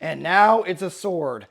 And now it's a sword.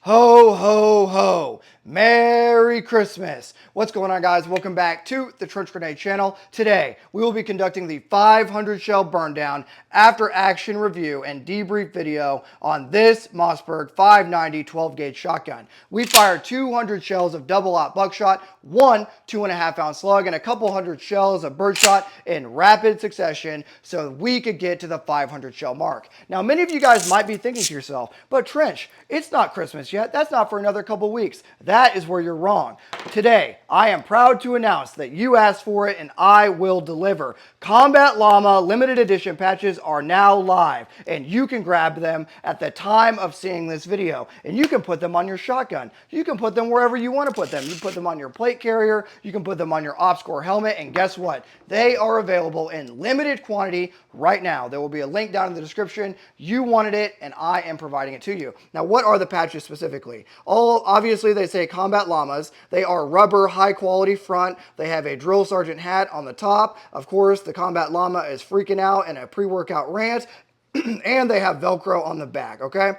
Ho, ho, ho. Merry Christmas. What's going on, guys? Welcome back to the Trench Grenade channel. Today, we will be conducting the 500 shell burn down after action review and debrief video on this Mossberg 590 12 gauge shotgun. We fired 200 shells of double aught buckshot, one 2.5 ounce slug, and a couple hundred shells of birdshot in rapid succession so we could get to the 500 shell mark. Now, many of you guys might be thinking to yourself, but Trench, it's not Christmas yet. That's not for another couple weeks. That is where you're wrong. Today, I am proud to announce that you asked for it and I will deliver. Combat Llama limited edition patches are now live and you can grab them at the time of seeing this video. And you can put them on your shotgun. You can put them wherever you want to put them. You can put them on your plate carrier. You can put them on your OpsCore helmet. And guess what? They are available in limited quantity right now. There will be a link down in the description. You wanted it and I am providing it to you. Now, what are the patches specifically? Obviously, they say Combat Llamas. They are rubber, high quality front. They have a drill sergeant hat on the top. Of course, the Combat Llama is freaking out in a pre-workout rant. And they have Velcro on the back, okay?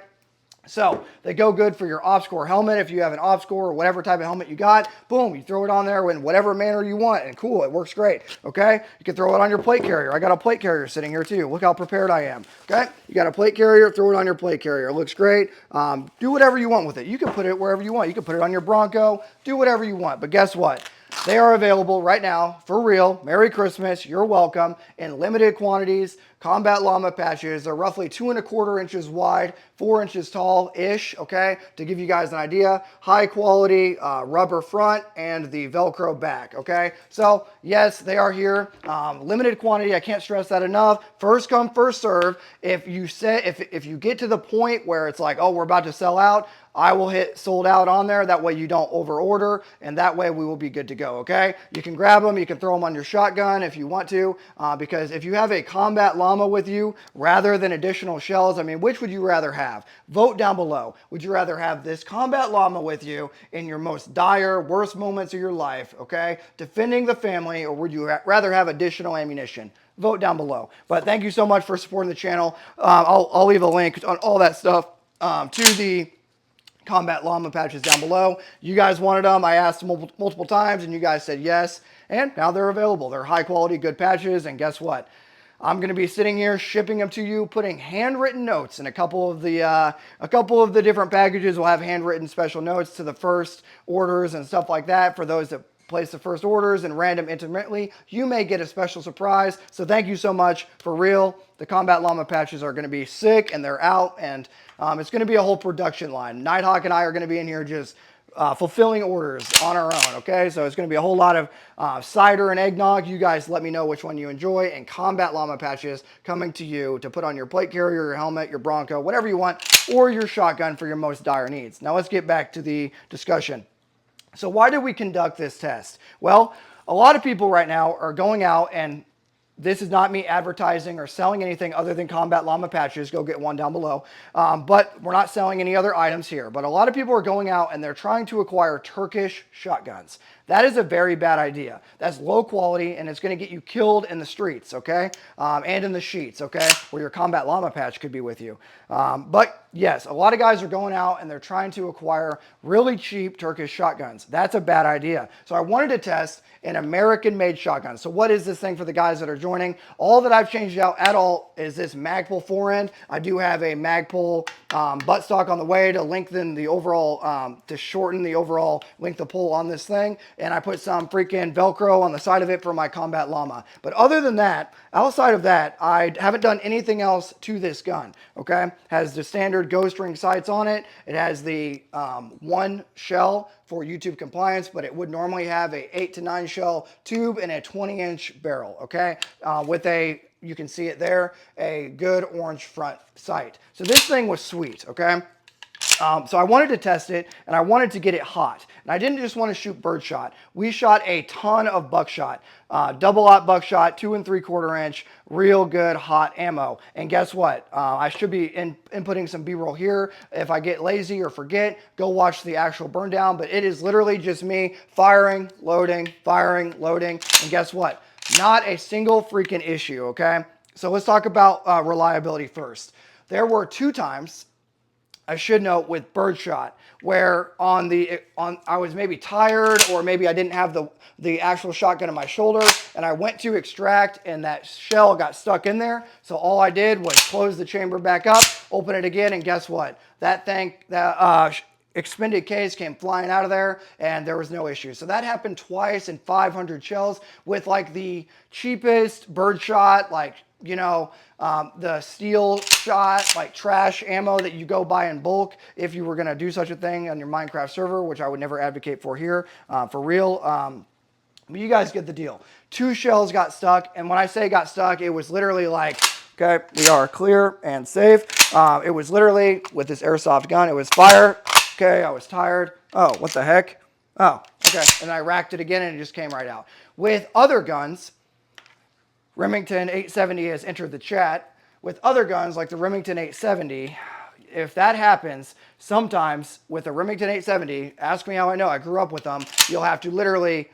So they go good for your OpsCore helmet. If you have an OpsCore or whatever type of helmet you got, boom, you throw it on there in whatever manner you want, and cool, it works great, okay? You can throw it on your plate carrier. I got a plate carrier sitting here too. Look how prepared I am, okay? You got a plate carrier, throw it on your plate carrier. It looks great. Do whatever you want with it. You can put it wherever you want. You can put it on your Bronco, do whatever you want. But guess what? They are available right now, for real. Merry Christmas, you're welcome, in limited quantities. Combat Llama patches, they're roughly 2¼ inches wide, 4 inches tall-ish, okay? To give you guys an idea, high quality rubber front and the Velcro back, okay? So yes, they are here, limited quantity, I can't stress that enough. First come, first serve. If you get to the point where it's like, oh, we're about to sell out, I will hit sold out on there. That way you don't over order, and that way we will be good to go, okay? You can grab them, you can throw them on your shotgun if you want to, because if you have a Combat Llama with you rather than additional shells, I mean, which would you rather have? Vote down below. Would you rather have this Combat Llama with you in your most dire, worst moments of your life, okay? Defending the family, or would you rather have additional ammunition? Vote down below. But thank you so much for supporting the channel. I'll leave a link on all that stuff to the Combat Llama patches down below. You guys wanted them. I asked multiple times and you guys said yes. And now they're available. They're high quality, good patches. And guess what? I'm going to be sitting here shipping them to you, putting handwritten notes in a couple of the different packages. Will have handwritten special notes to the first orders and stuff like that. For those that place the first orders and random intermittently, you may get a special surprise. So thank you so much. For real, the Combat Llama patches are going to be sick and they're out, and it's going to be a whole production line. Nighthawk and I are going to be in here just fulfilling orders on our own, okay? So it's going to be a whole lot of cider and eggnog. You guys let me know which one you enjoy, and Combat Llama patches coming to you to put on your plate carrier, your helmet, your Bronco, whatever you want, or your shotgun for your most dire needs. Now let's get back to the discussion. So why did we conduct this test? Well, a lot of people right now are going out, and this is not me advertising or selling anything other than Combat Llama patches. Go get one down below. But we're not selling any other items here. But a lot of people are going out and they're trying to acquire Turkish shotguns. That is a very bad idea. That's low quality, and it's going to get you killed in the streets, okay? And in the sheets, okay? Where your Combat Llama patch could be with you. But yes, a lot of guys are going out and they're trying to acquire really cheap Turkish shotguns. That's a bad idea. So I wanted to test an American-made shotgun. So what is this thing for the guys that are joining? All that I've changed out at all is this Magpul forend. I do have a Magpul buttstock on the way to lengthen the overall, to shorten the overall length of pull on this thing. And I put some freaking Velcro on the side of it for my Combat Llama. But other than that, outside of that, I haven't done anything else to this gun, okay? Has the standard ghost ring sights on it. It has the one shell for YouTube compliance, but it would normally have a 8 to 9 shell tube and a 20-inch barrel, okay? With a, you can see it there, a good orange front sight. So this thing was sweet, okay? So I wanted to test it, and I wanted to get it hot. And I didn't just want to shoot birdshot. We shot a ton of buckshot, double-aught buckshot, 2 3/4 inch, real good hot ammo. And guess what? I should be inputting some B-roll here. If I get lazy or forget, go watch the actual burn down. But it is literally just me firing, loading, and guess what? Not a single freaking issue. Okay. So let's talk about reliability first. There were 2 times, I should note, with birdshot, where I was maybe tired, or maybe I didn't have the actual shotgun in my shoulder, and I went to extract and that shell got stuck in there. So all I did was close the chamber back up, open it again, and guess what? That expended case came flying out of there, and there was no issue. So that happened twice in 500 shells with like the cheapest birdshot, like, you know, the steel shot, like trash ammo that you go buy in bulk if you were going to do such a thing on your Minecraft server, which I would never advocate for here, for real. But you guys get the deal. 2 shells got stuck, and when I say got stuck, it was literally like, okay, we are clear and safe. It was literally with this airsoft gun. It was fire. Okay, I was tired. Oh, what the heck? Oh, okay. And I racked it again, and it just came right out. With other guns, Remington 870 has entered the chat. With other guns like the Remington 870, if that happens, sometimes with a Remington 870, ask me how I know, I grew up with them, you'll have to literally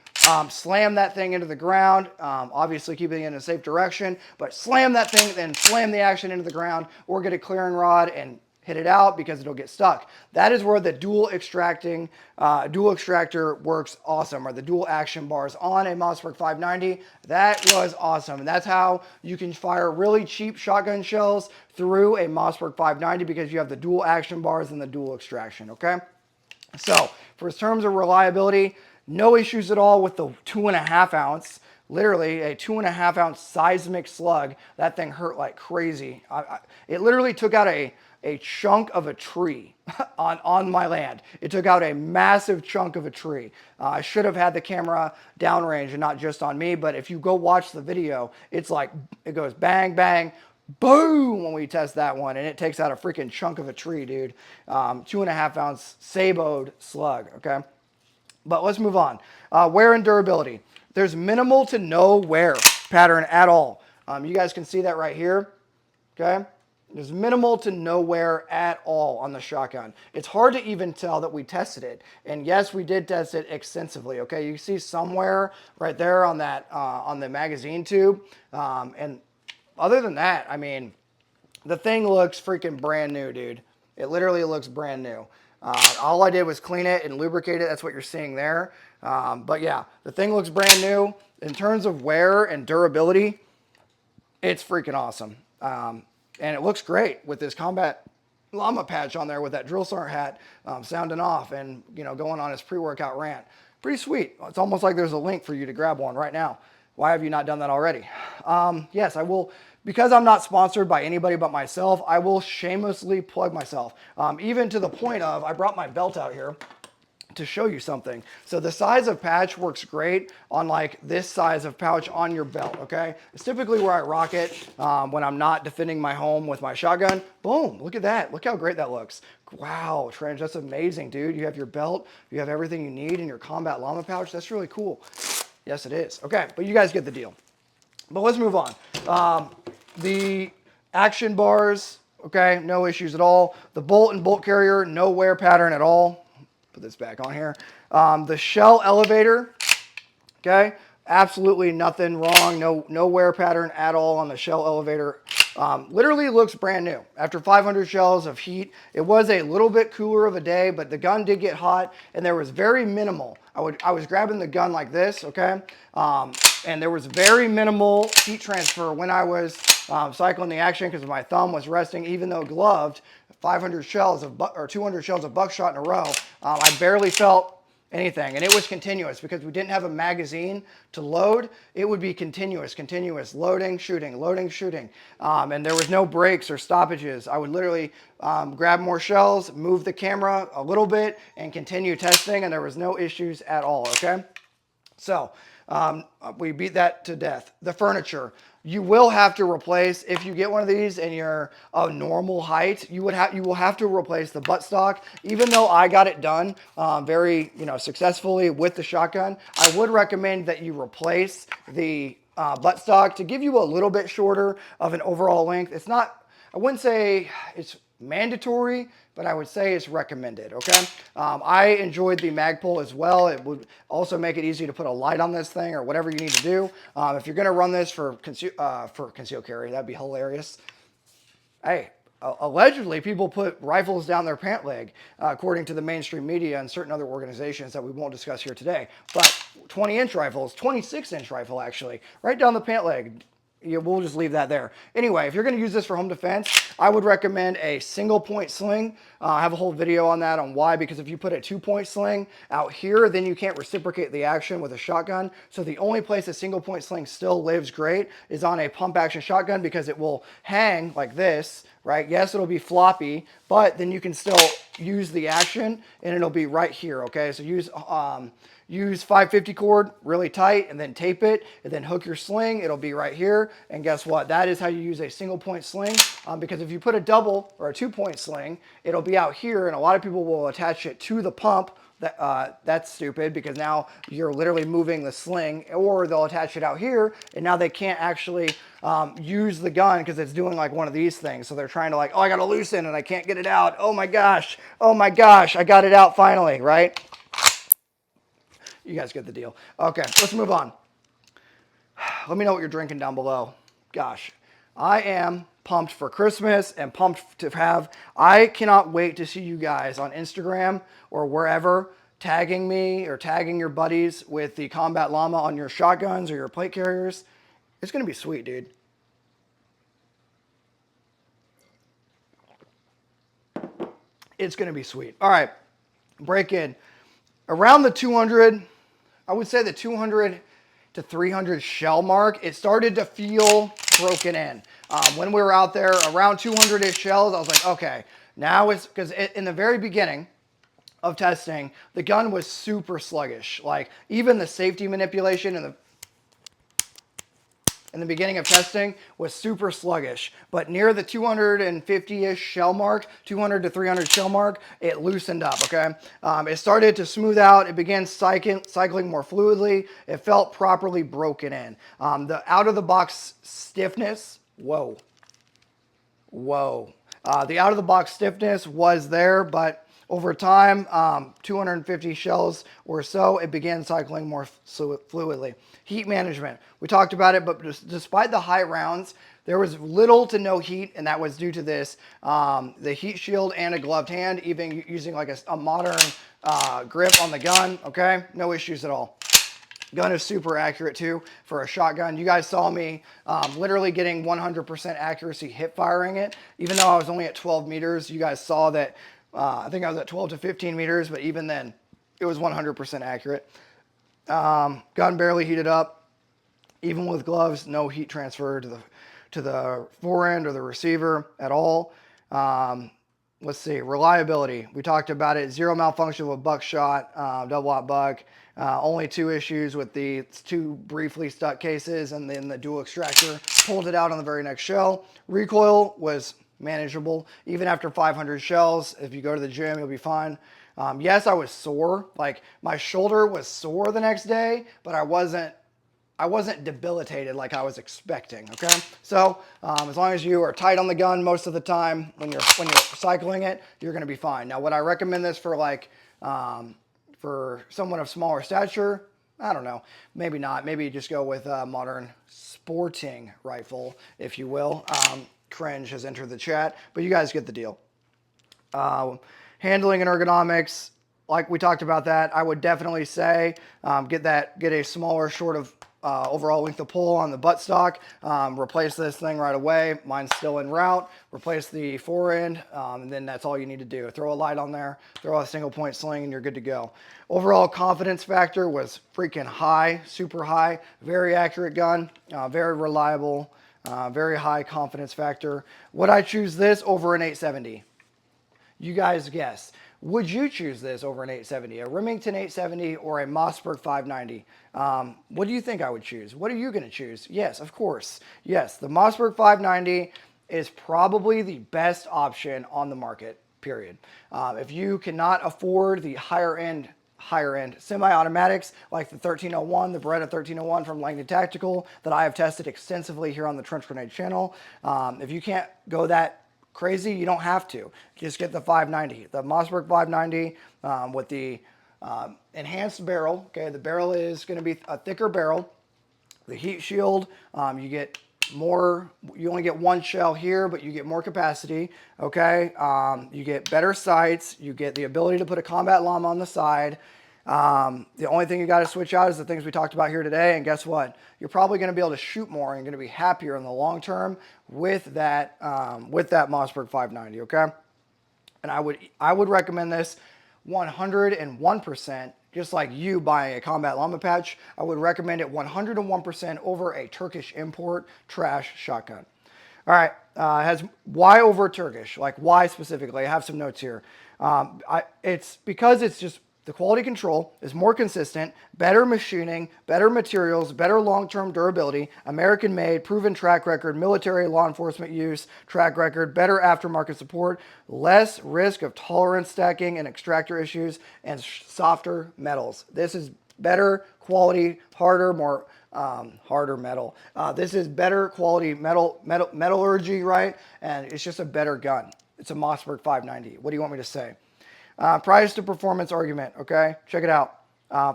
slam that thing into the ground, obviously keeping it in a safe direction, but slam that thing, then slam the action into the ground, or get a clearing rod and hit it out because it'll get stuck. That is where the dual extractor works awesome, or the dual action bars on a Mossberg 590. That was awesome. And that's how you can fire really cheap shotgun shells through a Mossberg 590, because you have the dual action bars and the dual extraction, okay? So for terms of reliability, no issues at all with the 2.5 ounce. Literally a 2.5 ounce seismic slug. That thing hurt like crazy. It literally took out a chunk of a tree on my land. It took out a massive chunk of a tree. I should have had the camera downrange and not just on me, but if you go watch the video, it's like, it goes bang, bang, boom when we test that one, and it takes out a freaking chunk of a tree, dude. 2.5 ounce saboed slug, okay? But let's move on. Wear and durability. There's minimal to no wear pattern at all. You guys can see that right here, okay? There's minimal to no wear at all on the shotgun. It's hard to even tell that we tested it. And yes, we did test it extensively, okay? You see somewhere right there on that, on the magazine tube. And other than that, I mean, the thing looks freaking brand new, dude. It literally looks brand new. All I did was clean it and lubricate it. That's what you're seeing there. But yeah, the thing looks brand new. In terms of wear and durability, it's freaking awesome. And it looks great with this combat llama patch on there with that drill sergeant hat sounding off and, you know, going on his pre-workout rant. Pretty sweet. It's almost like there's a link for you to grab one right now. Why have you not done that already? Yes, I will. Because I'm not sponsored by anybody but myself, I will shamelessly plug myself. Even to the point of, I brought my belt out here to show you something. So the size of patch works great on like this size of pouch on your belt, okay? It's typically where I rock it when I'm not defending my home with my shotgun. Boom, look at that. Look how great that looks. Wow, Trench, that's amazing, dude. You have your belt, you have everything you need in your combat llama pouch. That's really cool. Yes, it is. Okay, but you guys get the deal. But let's move on. The action bars, okay, no issues at all. The bolt and bolt carrier, no wear pattern at all. Put this back on here. The shell elevator, okay, absolutely nothing wrong. No wear pattern at all on the shell elevator. Literally looks brand new. After 500 shells of heat, it was a little bit cooler of a day, but the gun did get hot, and there was very minimal. I was grabbing the gun like this, okay, and there was very minimal heat transfer when I was cycling the action because my thumb was resting, even though gloved. 500 shells of or 200 shells of buckshot in a row, I barely felt anything, and it was continuous because we didn't have a magazine to load. It would be continuous, loading, shooting, and there was no breaks or stoppages. I would literally grab more shells, move the camera a little bit, and continue testing, and there was no issues at all, okay? So we beat that to death. The furniture, you will have to replace, if you get one of these and you're a normal height, you will have to replace the buttstock. Even though I got it done very successfully with the shotgun, I would recommend that you replace the buttstock to give you a little bit shorter of an overall length. It's not, I wouldn't say it's mandatory, but I would say it's recommended, okay? I enjoyed the Magpul as well. It would also make it easy to put a light on this thing or whatever you need to do. If you're gonna run this for concealed carry, that'd be hilarious. Hey, allegedly people put rifles down their pant leg, according to the mainstream media and certain other organizations that we won't discuss here today. But 20-inch rifles, 26-inch rifle actually, right down the pant leg. Yeah, we'll just leave that there. Anyway, if you're going to use this for home defense, I would recommend a single point sling. I have a whole video on that on why, because if you put a 2-point sling out here, then you can't reciprocate the action with a shotgun. So the only place a single point sling still lives great is on a pump action shotgun, because it will hang like this, right? Yes, it'll be floppy, but then you can still use the action and it'll be right here, okay? So use 550 cord really tight and then tape it and then hook your sling. It'll be right here. And guess what? That is how you use a single point sling, because if you put a double or a 2-point sling, it'll be out here, and a lot of people will attach it to the pump. That's stupid, because now you're literally moving the sling, or they'll attach it out here and now they can't actually use the gun because it's doing like one of these things. So they're trying to like, oh, I got to loosen and I can't get it out. Oh my gosh, I got it out finally, right? You guys get the deal. Okay, let's move on. Let me know what you're drinking down below. Gosh, I am pumped for Christmas and pumped to have. I cannot wait to see you guys on Instagram or wherever tagging me or tagging your buddies with the Combat Llama on your shotguns or your plate carriers. It's going to be sweet, dude. It's going to be sweet. All right, break in. Around the 200, I would say the 200 to 300 shell mark, it started to feel broken in. When we were out there around 200-ish shells, I was like, okay, now it's, because in the very beginning of testing, the gun was super sluggish. Like even the safety manipulation and in the beginning of testing was super sluggish, but near the 250-ish shell mark, 200 to 300 shell mark, it loosened up, okay? It started to smooth out. It began cycling more fluidly. It felt properly broken in. The out-of-the-box stiffness, whoa. The out-of-the-box stiffness was there, but over time, 250 shells or so, it began cycling more fluidly. Heat management, we talked about it, but despite the high rounds, there was little to no heat, and that was due to this, the heat shield and a gloved hand, even using like a modern grip on the gun, okay? No issues at all. Gun is super accurate too for a shotgun. You guys saw me literally getting 100% accuracy hip firing it, even though I was only at 12 meters. You guys saw that I think I was at 12 to 15 meters, but even then it was 100% accurate. Gun barely heated up. Even with gloves, no heat transfer to the forend or the receiver at all. Let's see, reliability. We talked about it. Zero malfunction with buckshot, double-aught buck. Only 2 issues with the 2 briefly stuck cases, and then the dual extractor pulled it out on the very next shell. Recoil was manageable. Even after 500 shells, if you go to the gym, you'll be fine. Yes, I was sore. Like my shoulder was sore the next day, but I wasn't debilitated like I was expecting, okay? So as long as you are tight on the gun most of the time when you're cycling it, you're gonna be fine. Now, would I recommend this for like, for someone of smaller stature? I don't know, maybe not. Maybe just go with a modern sporting rifle, if you will. Cringe has entered the chat, but you guys get the deal. Handling and ergonomics, like we talked about that, I would definitely say get a smaller, short of overall length of pull on the buttstock. Replace this thing right away. Mine's still en route. Replace the forend, and then that's all you need to do. Throw a light on there, throw a single point sling, and you're good to go. Overall confidence factor was freaking high, super high. Very accurate gun, very reliable, very high confidence factor. Would I choose this over an 870? You guys guess. Would you choose this over an 870, a Remington 870 or a Mossberg 590? What do you think I would choose? What are you going to choose? Yes, of course. Yes, the Mossberg 590 is probably the best option on the market, period. If you cannot afford the higher end semi-automatics like the 1301, the Beretta 1301 from Langdon Tactical that I have tested extensively here on the Trench Grenade channel. If you can't go that crazy, you don't have to. Just get the 590, the Mossberg 590 with the enhanced barrel. Okay, the barrel is going to be a thicker barrel. The heat shield, you get more, you only get one shell here, but you get more capacity, okay? You get better sights, you get the ability to put a combat llama on the side. The only thing you got to switch out is the things we talked about here today, and guess what? You're probably going to be able to shoot more and you're going to be happier in the long term with that Mossberg 590, okay? And I would recommend this 101%. Just like you buying a combat llama patch, I would recommend it 101% over a Turkish import trash shotgun. All right, has why over Turkish? Like why specifically? I have some notes here. It's because it's just the quality control is more consistent, better machining, better materials, better long-term durability, American-made, proven track record, military law enforcement use track record, better aftermarket support, less risk of tolerance stacking and extractor issues, and softer metals. This is better quality, harder metal. This is better quality metallurgy, right? And it's just a better gun. It's a Mossberg 590. What do you want me to say? Price to performance argument, okay? Check it out.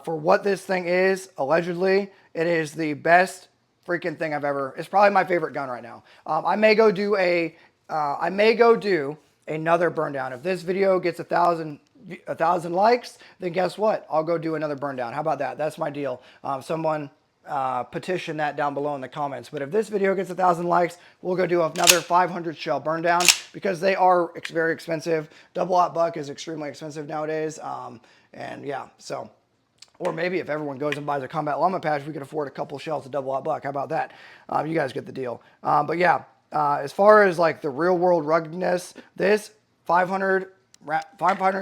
For what this thing is, allegedly, it is the best freaking thing I've ever, it's probably my favorite gun right now. I may go do another burn down. If this video gets 1,000 likes, then guess what? I'll go do another burn down. How about that? That's my deal. Someone petition that down below in the comments. But if this video gets 1,000 likes, we'll go do another 500 shell burn down because they are very expensive. Double-aught buck is extremely expensive nowadays. And yeah, so, or maybe if everyone goes and buys a combat llama patch, we could afford a couple shells of double-aught buck. How about that? You guys get the deal. But yeah, as far as like the real world ruggedness, this 500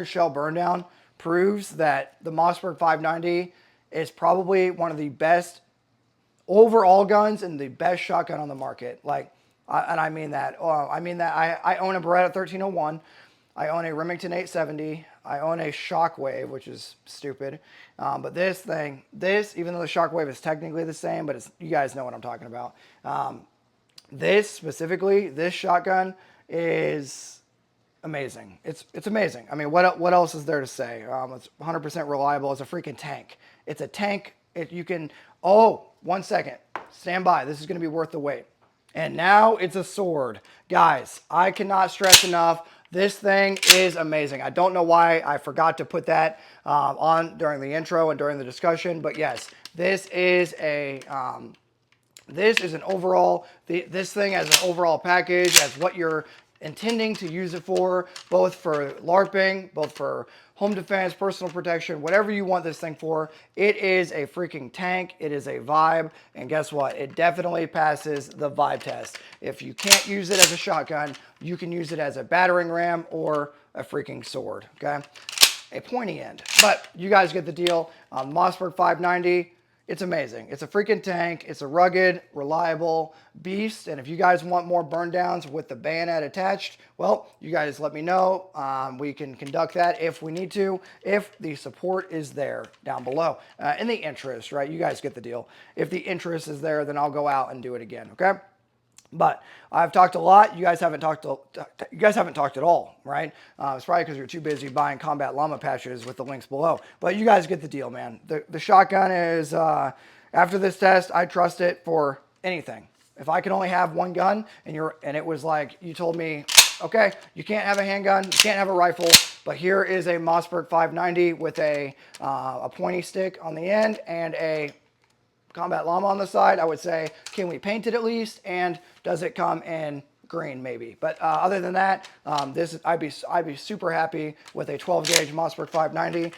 shell burn down proves that the Mossberg 590 is probably one of the best overall guns and the best shotgun on the market. Like, and I mean that. I own a Beretta 1301. I own a Remington 870. I own a Shockwave, which is stupid. But this thing, even though the Shockwave is technically the same, but you guys know what I'm talking about. This specifically, this shotgun is amazing. It's amazing. I mean, what else is there to say? It's 100% reliable. It's a freaking tank. It's a tank. You can, oh, 1 second. Stand by. This is going to be worth the wait. And now it's a sword. Guys, I cannot stress enough. This thing is amazing. I don't know why I forgot to put that on during the intro and during the discussion, but yes, this is an overall, this thing as an overall package, as what you're intending to use it for, both for LARPing, both for home defense, personal protection, whatever you want this thing for. It is a freaking tank. It is a vibe. And guess what? It definitely passes the vibe test. If you can't use it as a shotgun, you can use it as a battering ram or a freaking sword, okay? A pointy end. But you guys get the deal. Mossberg 590. It's amazing. It's a freaking tank. It's a rugged, reliable beast. And if you guys want more burn downs with the bayonet attached, well, you guys let me know. We can conduct that if we need to, if the support is there down below. And the interest, right? You guys get the deal. If the interest is there, then I'll go out and do it again, okay? But I've talked a lot. You guys haven't talked at all, right? It's probably because you're too busy buying combat llama patches with the links below. But you guys get the deal, man. The shotgun is, after this test, I trust it for anything. If I could only have one gun and it was like you told me, okay, you can't have a handgun, you can't have a rifle, but here is a Mossberg 590 with a pointy stick on the end and a combat llama on the side, I would say, can we paint it at least? And does it come in green maybe? But other than that, I'd be super happy with a 12 gauge Mossberg 590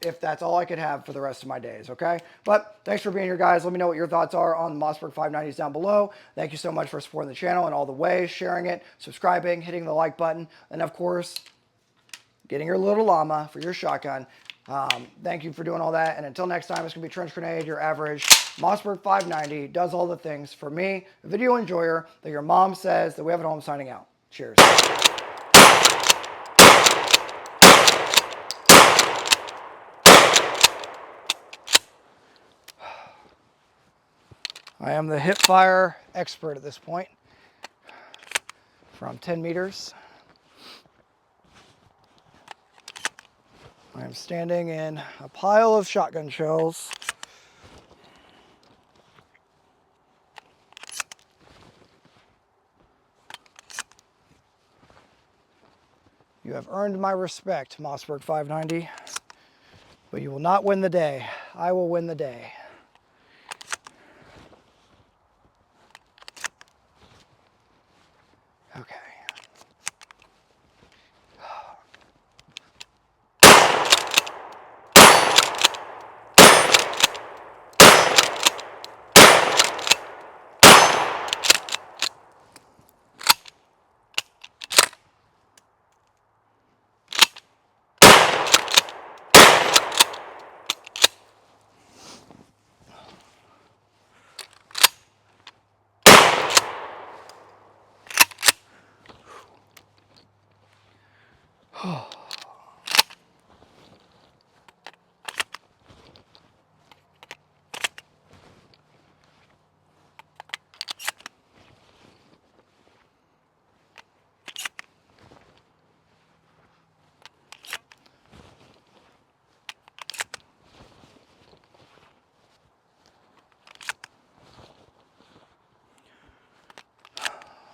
if that's all I could have for the rest of my days, okay? But thanks for being here, guys. Let me know what your thoughts are on the Mossberg 590s down below. Thank you so much for supporting the channel in all the ways, sharing it, subscribing, hitting the like button, and of course, getting your little llama for your shotgun. Thank you for doing all that. And until next time, it's going to be Trench Grenade, your average Mossberg 590, does all the things for me, a video enjoyer that your mom says that we have at home, signing out. Cheers. I am the hip fire expert at this point from 10 meters. I am standing in a pile of shotgun shells. You have earned my respect, Mossberg 590, but you will not win the day. I will win the day. Okay.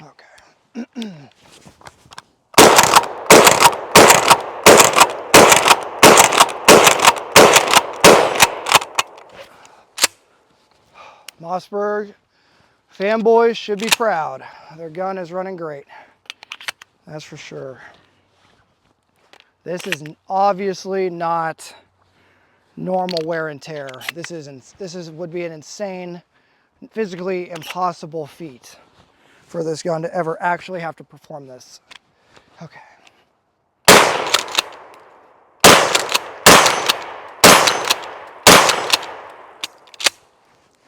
Okay. Mossberg fanboys should be proud. Their gun is running great. That's for sure. This is obviously not normal wear and tear. This would be an insane, physically impossible feat for this gun to ever actually have to perform this. Okay.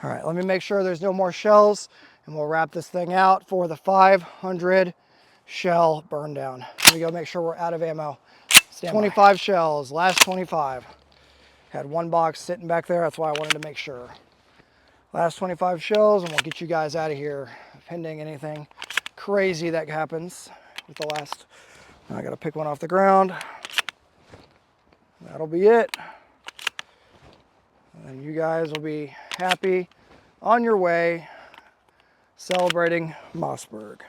All right, let me make sure there's no more shells, and we'll wrap this thing out for the 500 shell burn down. Let me go make sure we're out of ammo. 25 shells, last 25. Had one box sitting back there, that's why I wanted to make sure. Last 25 shells, and we'll get you guys out of here, pending anything crazy that happens with the last. I gotta pick one off the ground. That'll be it. And you guys will be happy on your way celebrating Mossberg.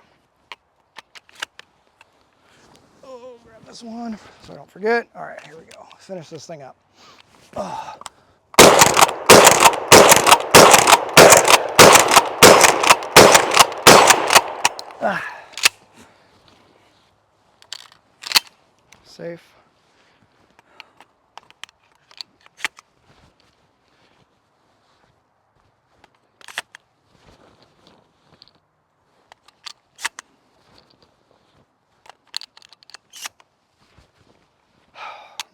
Oh, grab this one so I don't forget. All right, here we go. Finish this thing up. Oh. Ah. Safe.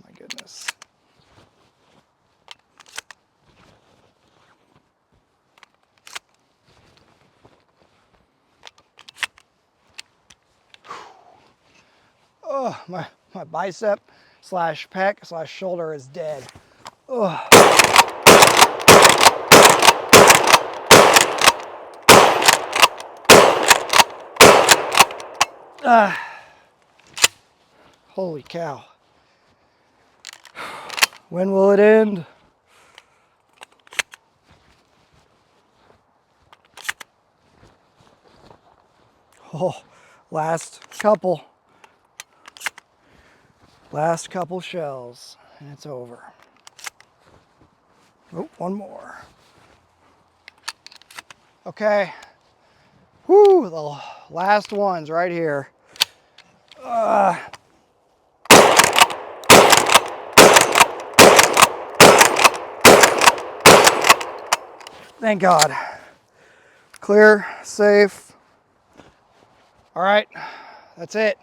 My goodness. Oh, my bicep slash pec slash shoulder is dead. Oh. Holy cow. When will it end? Oh, last couple shells and it's over. Oh, one more. Okay. Whoo, the last ones right here. Thank God. Clear, safe. All right, that's it.